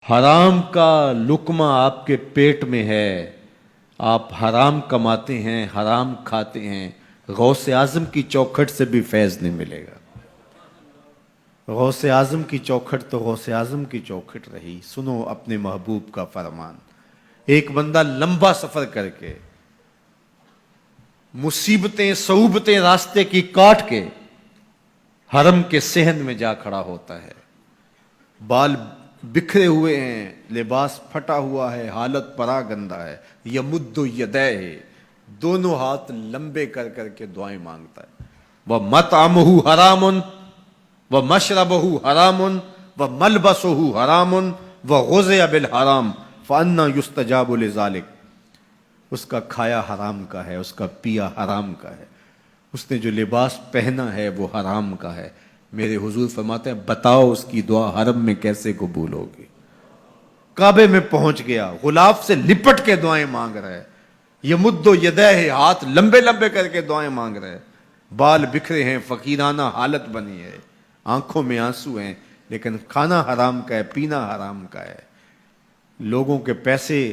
حرام کا لقمہ آپ کے پیٹ میں ہے، آپ حرام کماتے ہیں، حرام کھاتے ہیں، غوث اعظم کی چوکھٹ سے بھی فیض نہیں ملے گا۔ غوث اعظم کی چوکھٹ تو غوث اعظم کی چوکھٹ رہی۔ سنو اپنے محبوب کا فرمان۔ ایک بندہ لمبا سفر کر کے، مصیبتیں صعوبتیں راستے کی کاٹ کے حرم کے صحن میں جا کھڑا ہوتا ہے، بال بکھرے ہوئے ہیں، لباس پھٹا ہوا ہے، حالت پرا گندہ ہے، یمد یدیہ، دونوں ہاتھ لمبے کر کر کے دعائیں مانگتا ہے۔ وَمَطْعَمُهُ حَرَامٌ وَمَشْرَبُهُ حَرَامٌ وَمَلْبَسُهُ حَرَامٌ وَغُذِيَ بِالْحَرَامِ فَأَنَّىٰ يُسْتَجَابُ لِذَٰلِكَ۔ اس کا کھایا حرام کا ہے، اس کا پیا حرام کا ہے، اس نے جو لباس پہنا ہے وہ حرام کا ہے۔ میرے حضور فرماتے ہیں بتاؤ اس کی دعا حرم میں کیسے قبول ہوگی؟ کعبے میں پہنچ گیا، غلاف سے لپٹ کے دعائیں مانگ رہا ہے، یمد یدیہ، ہاتھ لمبے لمبے کر کے دعائیں مانگ رہے، بال بکھرے ہیں، فقیرانہ حالت بنی ہے، آنکھوں میں آنسو ہیں، لیکن کھانا حرام کا ہے، پینا حرام کا ہے، لوگوں کے پیسے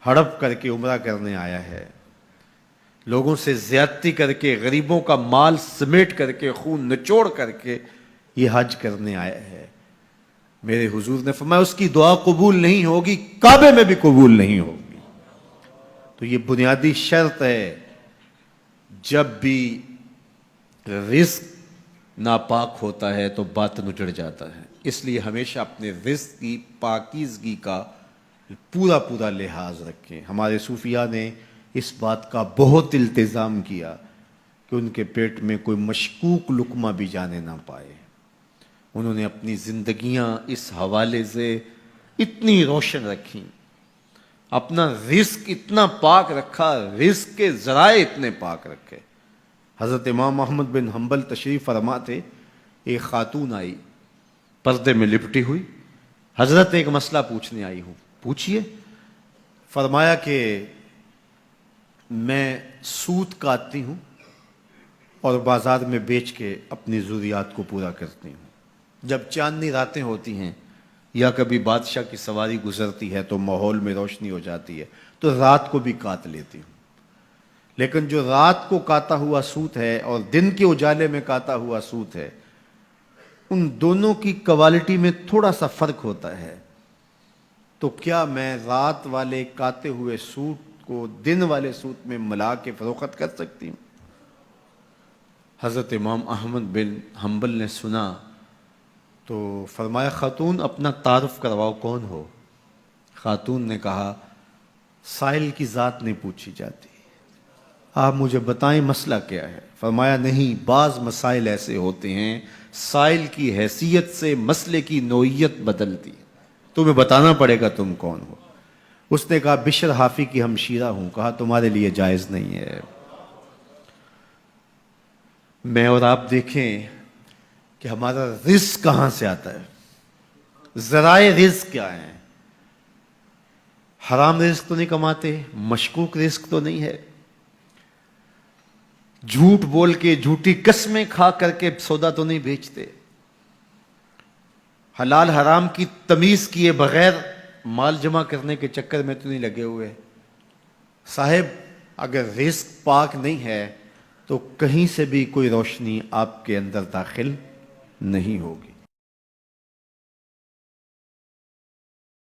ہڑپ کر کے عمرہ کرنے آیا ہے، لوگوں سے زیادتی کر کے، غریبوں کا مال سمیٹ کر کے، خون نچوڑ کر کے یہ حج کرنے آیا ہے۔ میرے حضور نے فرمایا اس کی دعا قبول نہیں ہوگی، کعبے میں بھی قبول نہیں ہوگی۔ تو یہ بنیادی شرط ہے، جب بھی رزق ناپاک ہوتا ہے تو باطن اجڑ جاتا ہے۔ اس لیے ہمیشہ اپنے رزق کی پاکیزگی کا پورا لحاظ رکھیں۔ ہمارے صوفیاء نے اس بات کا بہت التزام کیا کہ ان کے پیٹ میں کوئی مشکوک لقمہ بھی جانے نہ پائے۔ انہوں نے اپنی زندگیاں اس حوالے سے اتنی روشن رکھیں، اپنا رزق اتنا پاک رکھا، رزق کے ذرائع اتنے پاک رکھے۔ حضرت امام احمد بن حنبل تشریف فرما تھے، ایک خاتون آئی پردے میں لپٹی ہوئی، حضرت ایک مسئلہ پوچھنے آئی ہوں، پوچھئے۔ فرمایا کہ میں سوت کاٹتی ہوں اور بازار میں بیچ کے اپنی ضروریات کو پورا کرتی ہوں۔ جب چاندنی راتیں ہوتی ہیں یا کبھی بادشاہ کی سواری گزرتی ہے تو ماحول میں روشنی ہو جاتی ہے تو رات کو بھی کاٹ لیتی ہوں، لیکن جو رات کو کاتا ہوا سوت ہے اور دن کے اجالے میں کاتا ہوا سوت ہے، ان دونوں کی کوالٹی میں تھوڑا سا فرق ہوتا ہے، تو کیا میں رات والے کاتے ہوئے سوٹ کو دن والے سوت میں ملا کے فروخت کر سکتی ہوں؟ حضرت امام احمد بن حنبل نے سنا تو فرمایا خاتون اپنا تعارف کرواؤ، کون ہو؟ خاتون نے کہا سائل کی ذات نہیں پوچھی جاتی، آپ مجھے بتائیں مسئلہ کیا ہے؟ فرمایا نہیں، بعض مسائل ایسے ہوتے ہیں سائل کی حیثیت سے مسئلے کی نوعیت بدلتی ہے، تمہیں بتانا پڑے گا تم کون ہو۔ اس نے کہا بشر حافی کی ہمشیرہ ہوں۔ کہا تمہارے لیے جائز نہیں ہے۔ میں اور آپ دیکھیں کہ ہمارا رزق کہاں سے آتا ہے، ذرائع رزق کیا ہیں؟ حرام رزق تو نہیں کماتے، مشکوک رزق تو نہیں ہے، جھوٹ بول کے جھوٹی قسمیں کھا کر کے سودا تو نہیں بیچتے، حلال حرام کی تمیز کیے بغیر مال جمع کرنے کے چکر میں تو نہیں لگے ہوئے۔ صاحب اگر رزق پاک نہیں ہے تو کہیں سے بھی کوئی روشنی آپ کے اندر داخل نہیں ہوگی۔